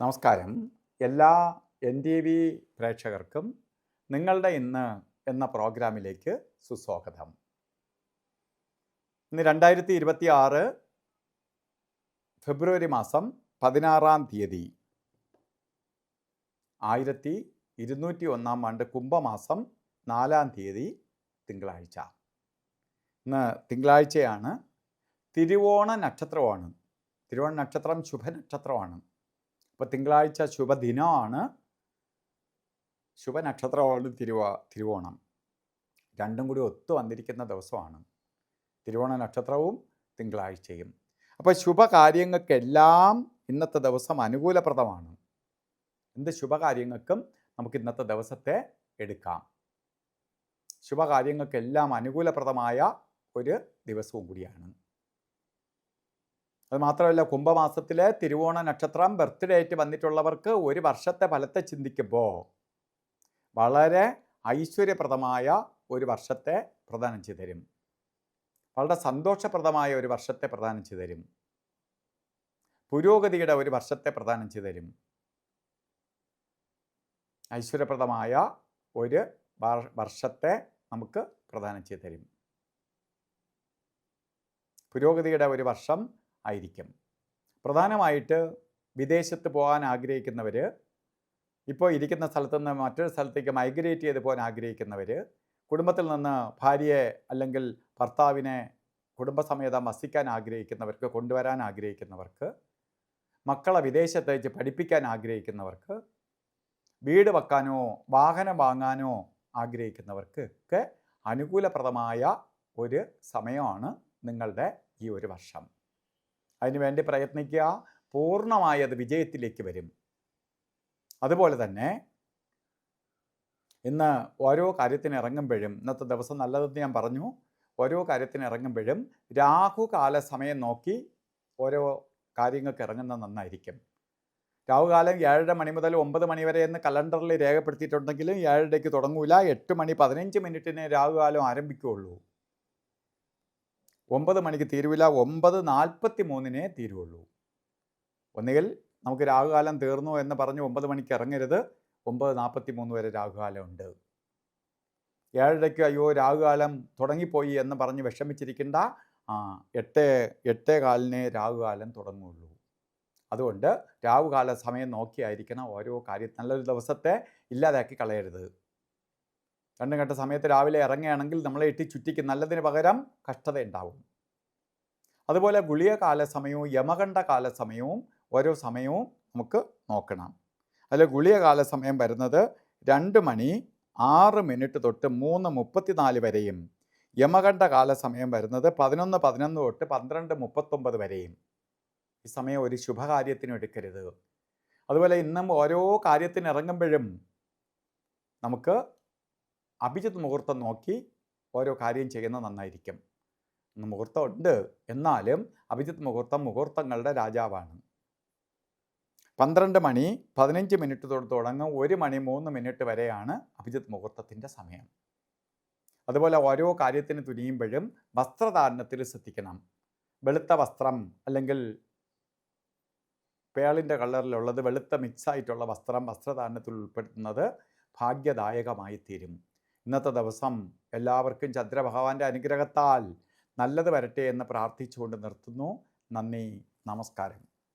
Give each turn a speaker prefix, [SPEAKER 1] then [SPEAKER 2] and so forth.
[SPEAKER 1] നമസ്കാരം. എല്ലാ NTV പ്രേക്ഷകർക്കും നിങ്ങളുടെ ഇന്ന് എന്ന പ്രോഗ്രാമിലേക്ക് സുസ്വാഗതം. ഇന്ന് 2026 ഫെബ്രുവരി മാസം 16-ാം തീയതി 1201 ആണ്ട് കുംഭമാസം 4-ാം തീയതി തിങ്കളാഴ്ച. ഇന്ന് തിങ്കളാഴ്ചയാണ്. തിരുവോണ നക്ഷത്രമാണ്. തിരുവോണ നക്ഷത്രം ശുഭനക്ഷത്രമാണ്. അപ്പോൾ തിങ്കളാഴ്ച ശുഭദിനമാണ്, ശുഭനക്ഷത്രമാണ് തിരുവോണം. രണ്ടും കൂടി ഒത്തു വന്നിരിക്കുന്ന ദിവസമാണ് തിരുവോണ നക്ഷത്രവും തിങ്കളാഴ്ചയും. അപ്പോൾ ശുഭകാര്യങ്ങൾക്കെല്ലാം ഇന്നത്തെ ദിവസം അനുകൂലപ്രദമാണ്. എന്ത് ശുഭകാര്യങ്ങൾക്കും നമുക്ക് ഇന്നത്തെ ദിവസത്തെ എടുക്കാം. ശുഭകാര്യങ്ങൾക്കെല്ലാം അനുകൂലപ്രദമായ ഒരു ദിവസവും കൂടിയാണ്. അതുമാത്രമല്ല, കുംഭമാസത്തിലെ തിരുവോണ നക്ഷത്രം ബർത്ത്ഡേ ആയിട്ട് വന്നിട്ടുള്ളവർക്ക് ഒരു വർഷത്തെ ഫലത്തെ ചിന്തിക്കുമ്പോൾ വളരെ ഐശ്വര്യപ്രദമായ ഒരു വർഷത്തെ പ്രദാനം ചെയ്തു തരും. വളരെ സന്തോഷപ്രദമായ ഒരു വർഷത്തെ പ്രദാനം ചെയ്തു തരും. പുരോഗതിയുടെ ഒരു വർഷത്തെ പ്രദാനം ചെയ്തു തരും. ഐശ്വര്യപ്രദമായ ഒരു വർഷത്തെ നമുക്ക് പ്രദാനം ചെയ്തു തരും. പുരോഗതിയുടെ ഒരു വർഷം ആയിരിക്കും. പ്രധാനമായിട്ട് വിദേശത്ത് പോകാൻ ആഗ്രഹിക്കുന്നവർ, ഇപ്പോൾ ഇരിക്കുന്ന സ്ഥലത്ത് നിന്ന് മറ്റൊരു സ്ഥലത്തേക്ക് മൈഗ്രേറ്റ് ചെയ്ത് പോകാൻ ആഗ്രഹിക്കുന്നവർ, കുടുംബത്തിൽ നിന്ന് ഭാര്യയെ അല്ലെങ്കിൽ ഭർത്താവിനെ കുടുംബസമേതം വസിക്കാൻ ആഗ്രഹിക്കുന്നവർക്ക്, കൊണ്ടുവരാൻ ആഗ്രഹിക്കുന്നവർക്ക്, മക്കളെ വിദേശത്തേക്ക് പഠിപ്പിക്കാൻ ആഗ്രഹിക്കുന്നവർക്ക്, വീട് വെക്കാനോ വാഹനം വാങ്ങാനോ ആഗ്രഹിക്കുന്നവർക്ക് ഒക്കെ അനുകൂലപ്രദമായ ഒരു സമയമാണ് നിങ്ങളുടെ ഈ ഒരു വർഷം. അതിനുവേണ്ടി പ്രയത്നിക്കുക. പൂർണ്ണമായി അത് വിജയത്തിലേക്ക് വരും. അതുപോലെ തന്നെ ഇന്ന് ഓരോ കാര്യത്തിന് ഇറങ്ങുമ്പോഴും, ഇന്നത്തെ ദിവസം നല്ലതെന്ന് ഞാൻ പറഞ്ഞു, ഓരോ കാര്യത്തിന് ഇറങ്ങുമ്പോഴും രാഹുകാല സമയം നോക്കി ഓരോ കാര്യങ്ങൾക്ക് ഇറങ്ങുന്നത് നന്നായിരിക്കും. രാഹുകാലം 7:30 മണി മുതൽ 9 മണി വരെ എന്ന് കലണ്ടറിൽ രേഖപ്പെടുത്തിയിട്ടുണ്ടെങ്കിലും 7:30 തുടങ്ങൂല. 8:15 രാഹുകാലം ആരംഭിക്കുകയുള്ളൂ. 9 മണിക്ക് തീരുവില്ല. 9:43 തീരുള്ളൂ. ഒന്നുകിൽ നമുക്ക് രാഹുകാലം തീർന്നു എന്ന് പറഞ്ഞ് 9 മണിക്ക് ഇറങ്ങരുത്. 9:43 വരെ രാഹുകാലം ഉണ്ട്. 7:30 അയ്യോ രാഹുകാലം തുടങ്ങിപ്പോയി എന്ന് പറഞ്ഞ് വിഷമിച്ചിരിക്കേണ്ട. 8:15 രാഹുകാലം തുടങ്ങുള്ളൂ. അതുകൊണ്ട് രാഹുകാല സമയം നോക്കിയായിരിക്കണം ഓരോ കാര്യം. നല്ലൊരു ദിവസത്തെ ഇല്ലാതാക്കി കളയരുത്. രണ്ടും കെട്ട സമയത്ത് രാവിലെ ഇറങ്ങുകയാണെങ്കിൽ നമ്മളെ ഇട്ടി ചുറ്റിക്ക് നല്ലതിന് പകരം കഷ്ടത ഉണ്ടാവും. അതുപോലെ ഗുളിക കാല സമയവും യമകണ്ഠ കാല സമയവും ഓരോ സമയവും നമുക്ക് നോക്കണം. അതിൽ ഗുളിക കാല സമയം വരുന്നത് 2:06 തൊട്ട് 3:34 വരെയും, യമകണ്ഠ കാല സമയം വരുന്നത് 11:11 തൊട്ട് 12:39 വരെയും. ഈ സമയം ഒരു ശുഭകാര്യത്തിനും എടുക്കരുത്. അതുപോലെ ഇന്നും ഓരോ കാര്യത്തിന് ഇറങ്ങുമ്പോഴും നമുക്ക് അഭിജിത്ത് മുഹൂർത്തം നോക്കി ഓരോ കാര്യം ചെയ്യുന്നത് നന്നായിരിക്കും. മുഹൂർത്തം ഉണ്ട്, എന്നാലും അഭിജിത്ത് മുഹൂർത്തം മുഹൂർത്തങ്ങളുടെ രാജാവാണ്. 12:15 തൊട്ട് തുടങ്ങും. 1:03 വരെയാണ് അഭിജിത്ത് മുഹൂർത്തത്തിൻ്റെ സമയം. അതുപോലെ ഓരോ കാര്യത്തിന് തുനിയുമ്പോഴും വസ്ത്രധാരണത്തിൽ ശ്രദ്ധിക്കണം. വെളുത്ത വസ്ത്രം അല്ലെങ്കിൽ പേളിൻ്റെ കളറിലുള്ളത്, വെളുത്ത മിക്സായിട്ടുള്ള വസ്ത്രം വസ്ത്രധാരണത്തിൽ ഉൾപ്പെടുത്തുന്നത് ഭാഗ്യദായകമായി തീരും. ഇന്നത്തെ ദിവസം എല്ലാവർക്കും ചന്ദ്രഭഗവാന്റെ അനുഗ്രഹത്താൽ നല്ലത് വരട്ടെ എന്ന് പ്രാർത്ഥിച്ചുകൊണ്ട് നിർത്തുന്നു. നന്ദി, നമസ്കാരം.